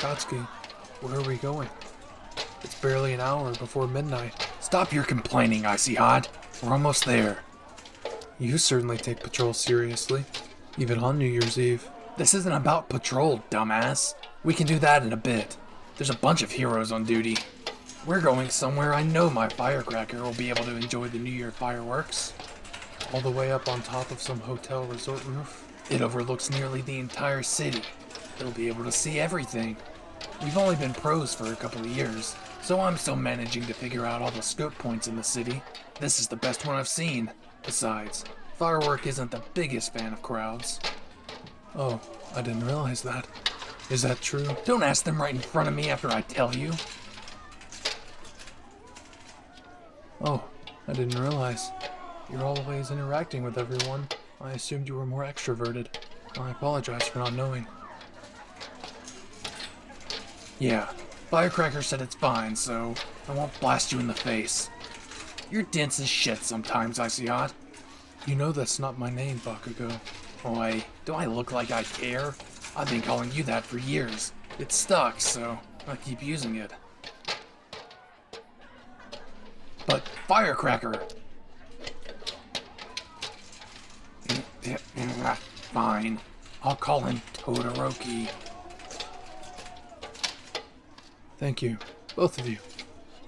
Katsuki, where are we going? It's barely an hour before midnight. Stop your complaining, Icy Hot. We're almost there. You certainly take patrol seriously, even on New Year's Eve. This isn't about patrol, dumbass. We can do that in a bit. There's a bunch of heroes on duty. We're going somewhere I know my firecracker will be able to enjoy the New Year fireworks. All the way up on top of some hotel resort roof? It overlooks nearly the entire city. It'll be able to see everything. We've only been pros for a couple of years, so I'm still managing to figure out all the scope points in the city. This is the best one I've seen. Besides, Firework isn't the biggest fan of crowds. Oh, I didn't realize that. Is that true? Don't ask them right in front of me after I tell you. Oh, I didn't realize. You're always interacting with everyone. I assumed you were more extroverted. I apologize for not knowing. Yeah, Firecracker said it's fine, so I won't blast you in the face. You're dense as shit sometimes, Icy Hot. You know that's not my name, Bakugo. Boy, do I look like I care? I've been calling you that for years. It's stuck, so I keep using it. But Firecracker! Fine. I'll call him Todoroki. Thank you, both of you.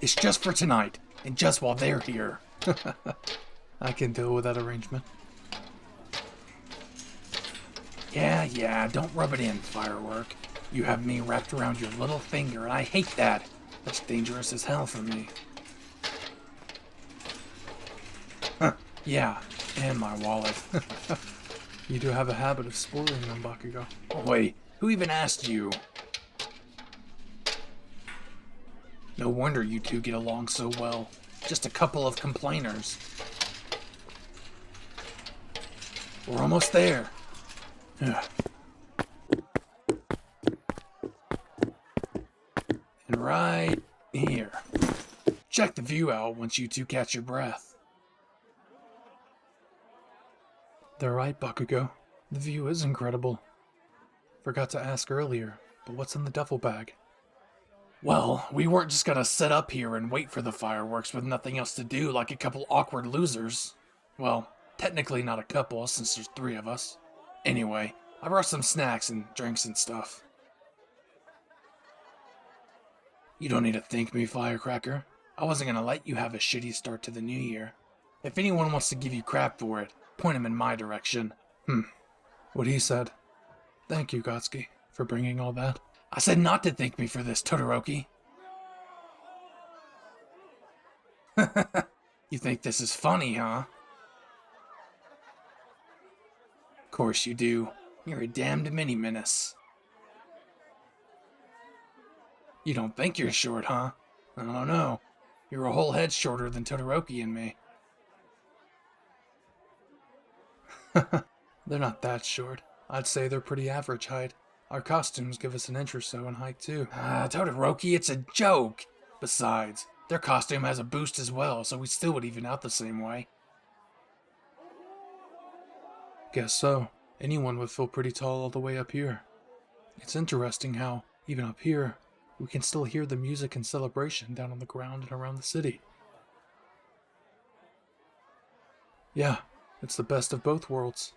It's just for tonight, and just while they're here. I can deal with that arrangement. Yeah, don't rub it in, Firework. You have me wrapped around your little finger, and I hate that. That's dangerous as hell for me. Yeah, and my wallet. You do have a habit of spoiling them, Bakugo. Boy, who even asked you? No wonder you two get along so well. Just a couple of complainers. We're almost there. And right here. Check the view out once you two catch your breath. They're right, Bakugo. The view is incredible. Forgot to ask earlier, but what's in the duffel bag? Well, we weren't just gonna sit up here and wait for the fireworks with nothing else to do like a couple awkward losers. Well, technically not a couple since there's 3 of us. Anyway, I brought some snacks and drinks and stuff. You don't need to thank me, Firecracker. I wasn't gonna let you have a shitty start to the new year. If anyone wants to give you crap for it, point him in my direction. What he said. Thank you, Katsuki, for bringing all that. I said not to thank me for this, Todoroki. You think this is funny, huh? Of course you do. You're a damned mini-menace. You don't think you're short, huh? I don't know. You're a whole head shorter than Todoroki and me. They're not that short. I'd say they're pretty average height. Our costumes give us an inch or so in height, too. Todoroki, it's a joke. Besides, their costume has a boost as well, so we still would even out the same way. Guess so. Anyone would feel pretty tall all the way up here. It's interesting how, even up here, we can still hear the music and celebration down on the ground and around the city. Yeah, it's the best of both worlds.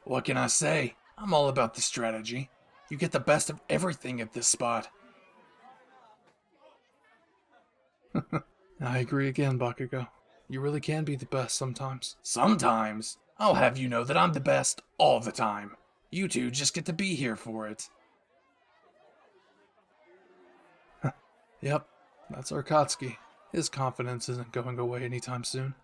What can I say? I'm all about the strategy. You get the best of everything at this spot. I agree again, Bakugo. You really can be the best sometimes. Sometimes? I'll have you know that I'm the best all the time. You two just get to be here for it. Yep, that's our Katsuki. His confidence isn't going away anytime soon.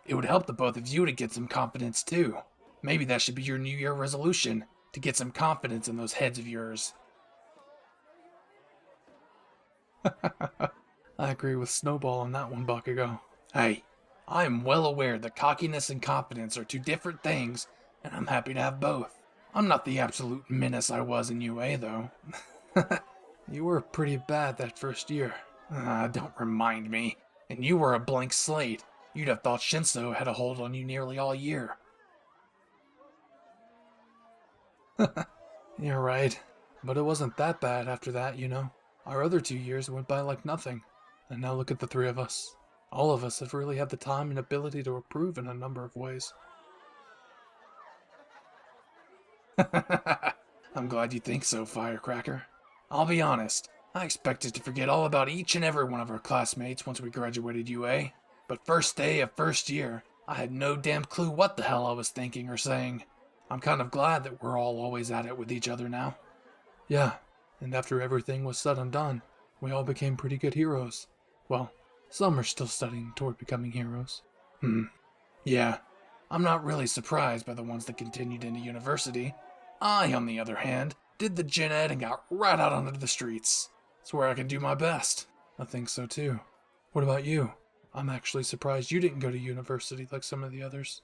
It would help the both of you to get some confidence too. Maybe that should be your New Year resolution, to get some confidence in those heads of yours. I agree with Snowball on that one, Bakugo. Hey, I am well aware that cockiness and confidence are 2 different things, and I'm happy to have both. I'm not the absolute menace I was in UA, though. You were pretty bad that first year. Don't remind me. And you were a blank slate. You'd have thought Shinso had a hold on you nearly all year. You're right. But it wasn't that bad after that, you know. Our other 2 years went by like nothing. And now look at the three of us. All of us have really had the time and ability to improve in a number of ways. I'm glad you think so, Firecracker. I'll be honest, I expected to forget all about each and every one of our classmates once we graduated UA. But first day of first year, I had no damn clue what the hell I was thinking or saying. I'm kind of glad that we're all always at it with each other now. Yeah, and after everything was said and done, we all became pretty good heroes. Well, some are still studying toward becoming heroes. Yeah, I'm not really surprised by the ones that continued into university. I, on the other hand, did the gen ed and got right out onto the streets. It's where I can do my best. I think so too. What about you? I'm actually surprised you didn't go to university like some of the others.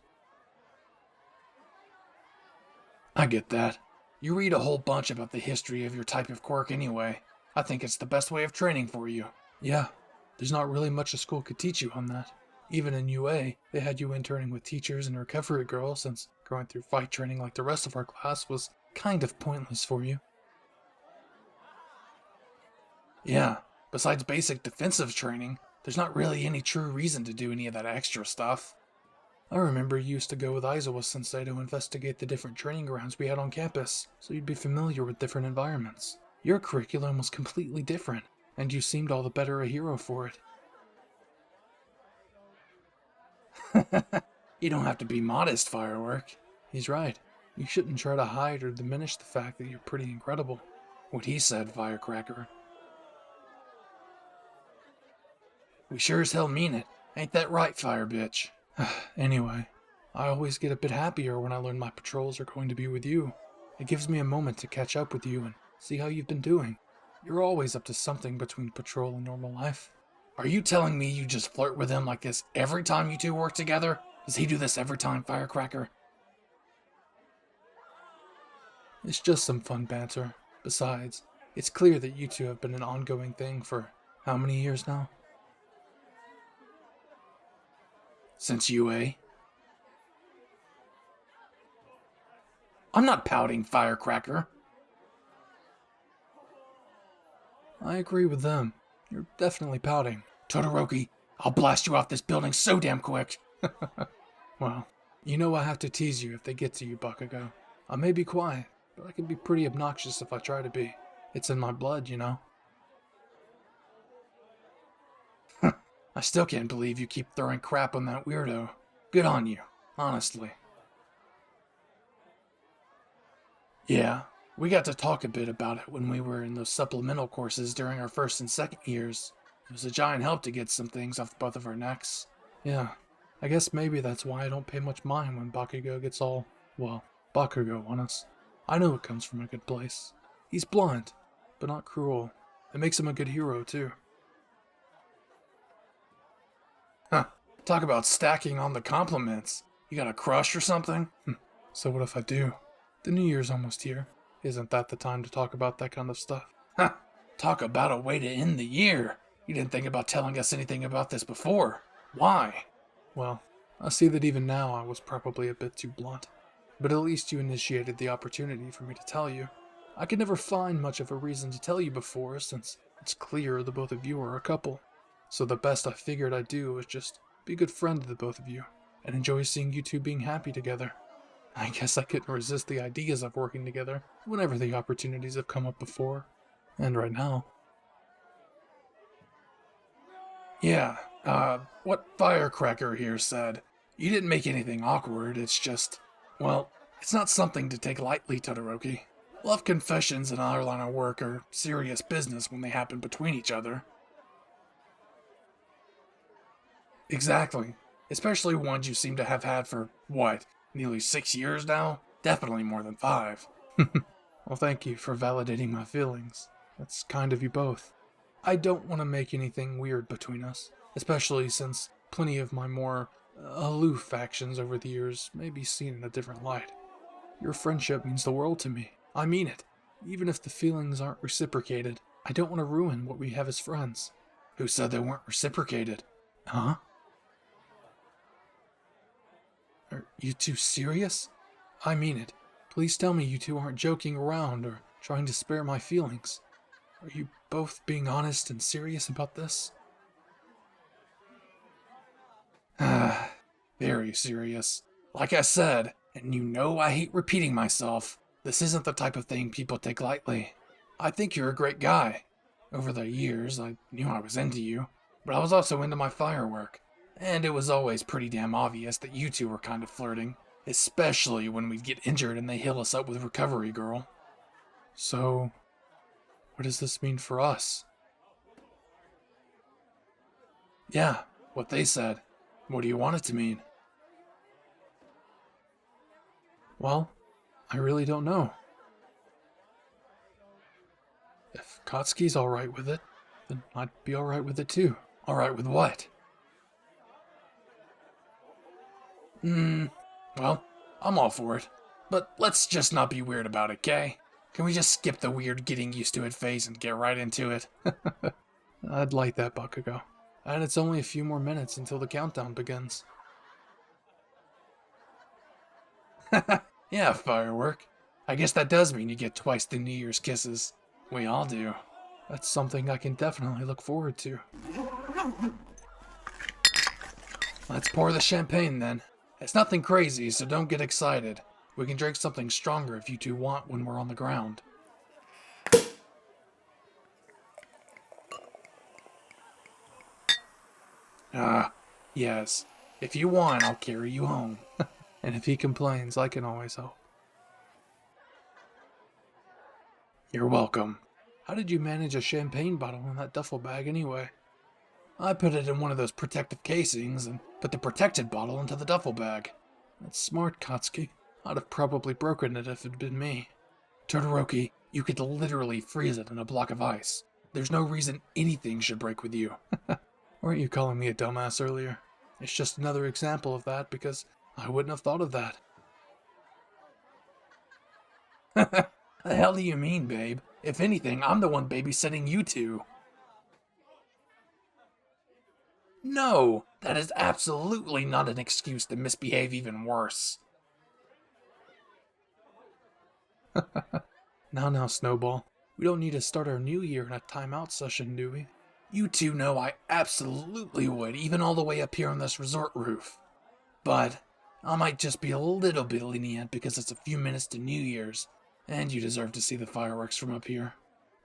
I get that. You read a whole bunch about the history of your type of quirk anyway. I think it's the best way of training for you. Yeah, there's not really much a school could teach you on that. Even in UA, they had you interning with teachers and recovery girls, since going through fight training like the rest of our class was kind of pointless for you. Yeah, besides basic defensive training, there's not really any true reason to do any of that extra stuff. I remember you used to go with Aizawa-sensei to investigate the different training grounds we had on campus, so you'd be familiar with different environments. Your curriculum was completely different, and you seemed all the better a hero for it. You don't have to be modest, Firework. He's right. You shouldn't try to hide or diminish the fact that you're pretty incredible. What he said, Firecracker. We sure as hell mean it. Ain't that right, Fire Bitch? Anyway, I always get a bit happier when I learn my patrols are going to be with you. It gives me a moment to catch up with you and see how you've been doing. You're always up to something between patrol and normal life. Are you telling me you just flirt with him like this every time you two work together? Does he do this every time, Firecracker? It's just some fun banter. Besides, it's clear that you two have been an ongoing thing for how many years now? Since UA. I'm not pouting, Firecracker. I agree with them. You're definitely pouting. Todoroki, I'll blast you off this building so damn quick. Well, you know I have to tease you if they get to you, Bakugo. I may be quiet, but I can be pretty obnoxious if I try to be. It's in my blood, you know. I still can't believe you keep throwing crap on that weirdo. Good on you, honestly. Yeah, we got to talk a bit about it when we were in those supplemental courses during our first and second years. It was a giant help to get some things off both of our necks. Yeah, I guess maybe that's why I don't pay much mind when Bakugo gets all, well, Bakugo on us. I know it comes from a good place. He's blunt, but not cruel. It makes him a good hero, too. Huh, talk about stacking on the compliments. You got a crush or something? So what if I do? The New Year's almost here. Isn't that the time to talk about that kind of stuff? Huh, talk about a way to end the year. You didn't think about telling us anything about this before. Why? Well, I see that even now I was probably a bit too blunt. But at least you initiated the opportunity for me to tell you. I could never find much of a reason to tell you before, since it's clear the both of you are a couple. So the best I figured I'd do was just be a good friend to the both of you, and enjoy seeing you two being happy together. I guess I couldn't resist the ideas of working together whenever the opportunities have come up before. And right now. Yeah, what Firecracker here said. You didn't make anything awkward, it's just, well, it's not something to take lightly, Todoroki. Love confessions in our line of work are serious business when they happen between each other. Exactly. Especially ones you seem to have had for, what, nearly 6 years now? Definitely more than 5. Well, thank you for validating my feelings. That's kind of you both. I don't want to make anything weird between us, especially since plenty of my more aloof actions over the years may be seen in a different light. Your friendship means the world to me. I mean it. Even if the feelings aren't reciprocated, I don't want to ruin what we have as friends. Who said they weren't reciprocated? Huh? Are you two serious? I mean it. Please tell me you two aren't joking around or trying to spare my feelings. Are you both being honest and serious about this? Very serious. Like I said, and you know I hate repeating myself, this isn't the type of thing people take lightly. I think you're a great guy. Over the years, I knew I was into you, but I was also into my firework. And it was always pretty damn obvious that you two were kind of flirting, especially when we'd get injured and they heal us up with Recovery Girl. So, what does this mean for us? Yeah, what they said. What do you want it to mean? Well, I really don't know. If Katsuki's alright with it, then I'd be alright with it too. Alright with what? Well, I'm all for it. But let's just not be weird about it, okay? Can we just skip the weird getting used to it phase and get right into it? I'd like that, Bakugo. And it's only a few more minutes until the countdown begins. Yeah, firework. I guess that does mean you get twice the New Year's kisses. We all do. That's something I can definitely look forward to. Let's pour the champagne then. It's nothing crazy, so don't get excited. We can drink something stronger if you two want when we're on the ground. Yes. If you want, I'll carry you home. And if he complains, I can always help. You're welcome. How did you manage a champagne bottle in that duffel bag anyway? I put it in one of those protective casings and put the protected bottle into the duffel bag. That's smart, Katsuki. I'd have probably broken it if it'd been me. Todoroki, you could literally freeze it in a block of ice. There's no reason anything should break with you. Weren't you calling me a dumbass earlier? It's just another example of that because I wouldn't have thought of that. The hell do you mean, babe? If anything, I'm the one babysitting you two. No, that is absolutely not an excuse to misbehave even worse. Now, Snowball. We don't need to start our new year in a timeout session, do we? You two know I absolutely would, even all the way up here on this resort roof. But I might just be a little bit lenient because it's a few minutes to New Year's, and you deserve to see the fireworks from up here.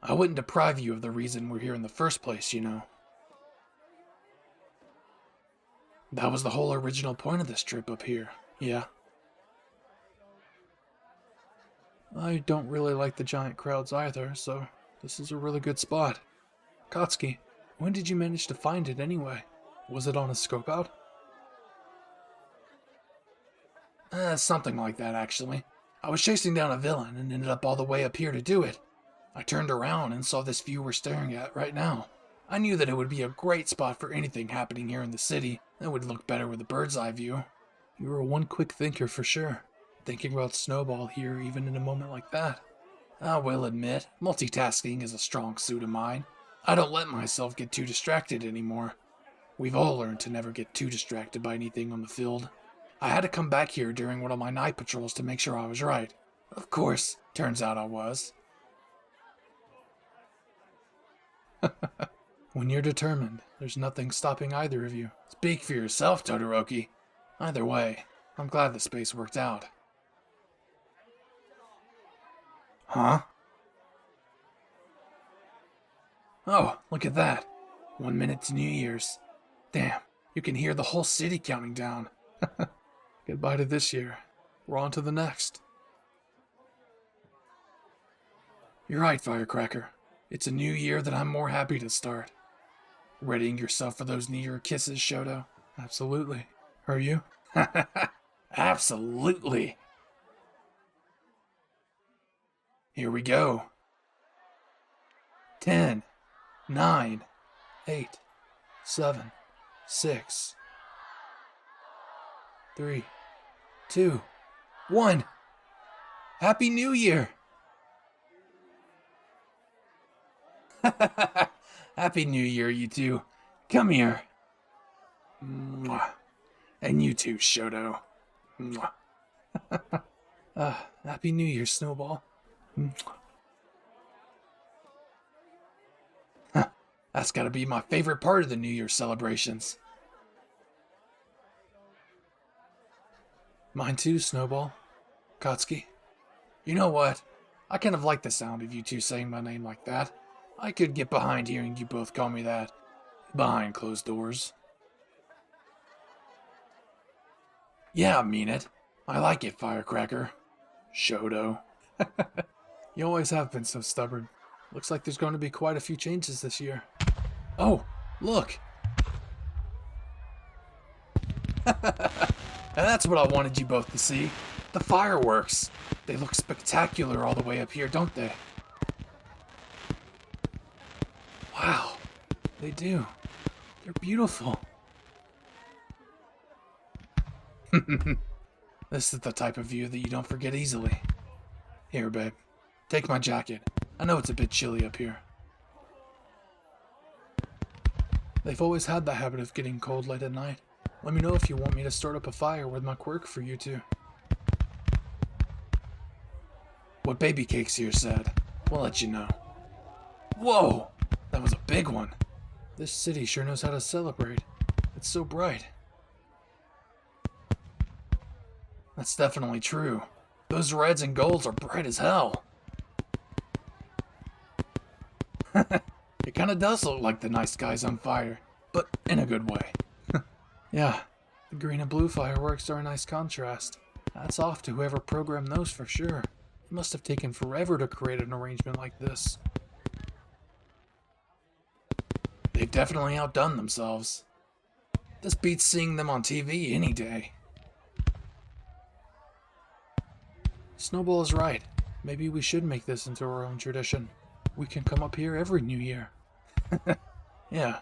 I wouldn't deprive you of the reason we're here in the first place, you know. That was the whole original point of this trip up here, yeah. I don't really like the giant crowds either, so this is a really good spot. Katsuki, when did you manage to find it anyway? Was it on a scope out? Something like that, actually. I was chasing down a villain and ended up all the way up here to do it. I turned around and saw this view we're staring at right now. I knew that it would be a great spot for anything happening here in the city. It would look better with a bird's eye view. You were one quick thinker for sure. Thinking about Snowball here even in a moment like that. I will admit, multitasking is a strong suit of mine. I don't let myself get too distracted anymore. We've all learned to never get too distracted by anything on the field. I had to come back here during one of my night patrols to make sure I was right. Of course, turns out I was. When you're determined, there's nothing stopping either of you. Speak for yourself, Todoroki. Either way, I'm glad the space worked out. Huh? Oh, look at that. 1 minute to New Year's. Damn, you can hear the whole city counting down. Goodbye to this year. We're on to the next. You're right, Firecracker. It's a new year that I'm more happy to start. Readying yourself for those New Year kisses, Shoto? Absolutely. Are you? Absolutely. Here we go. 10, 9, 8, 7, 6, 3, 2, 1. Happy New Year! Happy New Year, you two. Come here. Mwah. And you too, Shoto. Mwah. Happy New Year, Snowball. That's gotta be my favorite part of the New Year celebrations. Mine too, Snowball. Katsuki. You know what? I kind of like the sound of you two saying my name like that. I could get behind hearing you both call me that behind closed doors. Yeah, I mean it. I like it, Firecracker. Shoto. You always have been so stubborn. Looks like there's going to be quite a few changes this year. Oh, look. And that's what I wanted you both to see. The fireworks. They look spectacular all the way up here, don't they? Wow, they do. They're beautiful. This is the type of view that you don't forget easily. Here, babe. Take my jacket. I know it's a bit chilly up here. They've always had the habit of getting cold late at night. Let me know if you want me to start up a fire with my quirk for you two. What Baby Cakes here said. We'll let you know. Whoa! That was a big one. This city sure knows how to celebrate. It's so bright. That's definitely true. Those reds and golds are bright as hell. It kinda does look like the night sky's on fire, but in a good way. Yeah, the green and blue fireworks are a nice contrast. Hats off to whoever programmed those for sure. It must have taken forever to create an arrangement like this. They've definitely outdone themselves. This beats seeing them on TV any day. Snowball is right. Maybe we should make this into our own tradition. We can come up here every New Year. Yeah.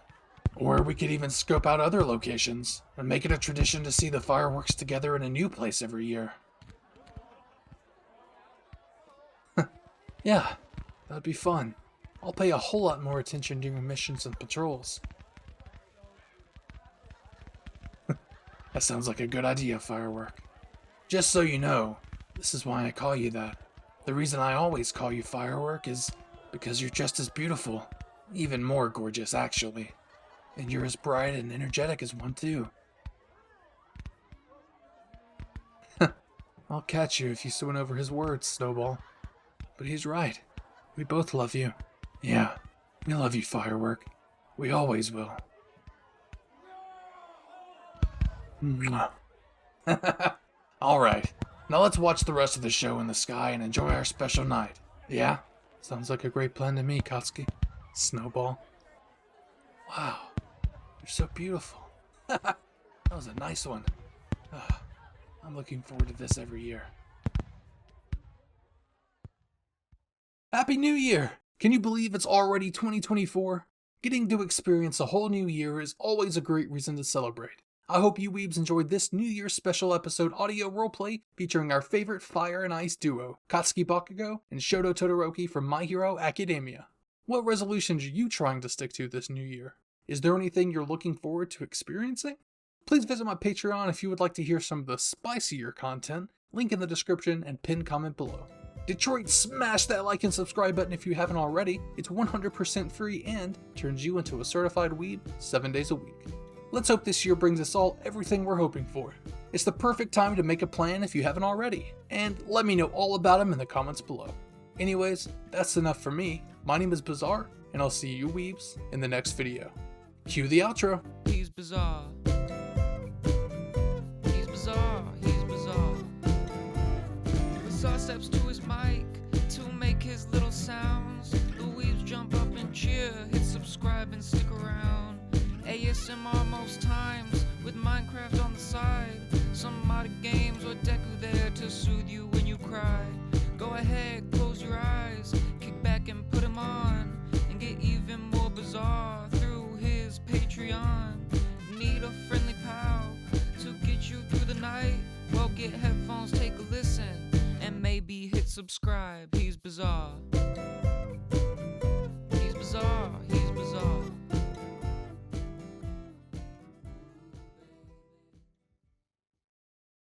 Or we could even scope out other locations and make it a tradition to see the fireworks together in a new place every year. Yeah, that'd be fun. I'll pay a whole lot more attention during missions and patrols. That sounds like a good idea, Firework. Just so you know, this is why I call you that. The reason I always call you Firework is because you're just as beautiful. Even more gorgeous, actually. And you're as bright and energetic as one, too. I'll catch you if you swing over his words, Snowball. But he's right. We both love you. Yeah, we love you, Firework. We always will. Alright, now let's watch the rest of the show in the sky and enjoy our special night. Yeah? Sounds like a great plan to me, Katsuki. Snowball. Wow, you're so beautiful. That was a nice one. I'm looking forward to this every year. Happy New Year! Can you believe it's already 2024? Getting to experience a whole new year is always a great reason to celebrate. I hope you weebs enjoyed this New Year's special episode audio roleplay featuring our favorite fire and ice duo, Katsuki Bakugo and Shoto Todoroki from My Hero Academia. What resolutions are you trying to stick to this new year? Is there anything you're looking forward to experiencing? Please visit my Patreon if you would like to hear some of the spicier content, link in the description and pinned comment below. Detroit, smash that like and subscribe button if you haven't already. It's 100% free and turns you into a certified weeb 7 days a week. Let's hope this year brings us all everything we're hoping for. It's the perfect time to make a plan if you haven't already, and let me know all about them in the comments below. Anyways, that's enough for me. My name is Bizarre, and I'll see you weebs in the next video. Cue the outro. He's bizarre. He's bizarre. He's bizarre. Bizarre steps to his mic to make his little sounds. The weebs jump up and cheer, hit subscribe and stick around. ASMR most times with Minecraft on the side. Some modded games or Deku there to soothe you when you cry. Go ahead, close your eyes, kick back and put him on, and get even more bizarre through his Patreon. Need a friendly pal to get you through the night? Well, get headphones, take a listen, and maybe hit subscribe. He's bizarre. He's bizarre.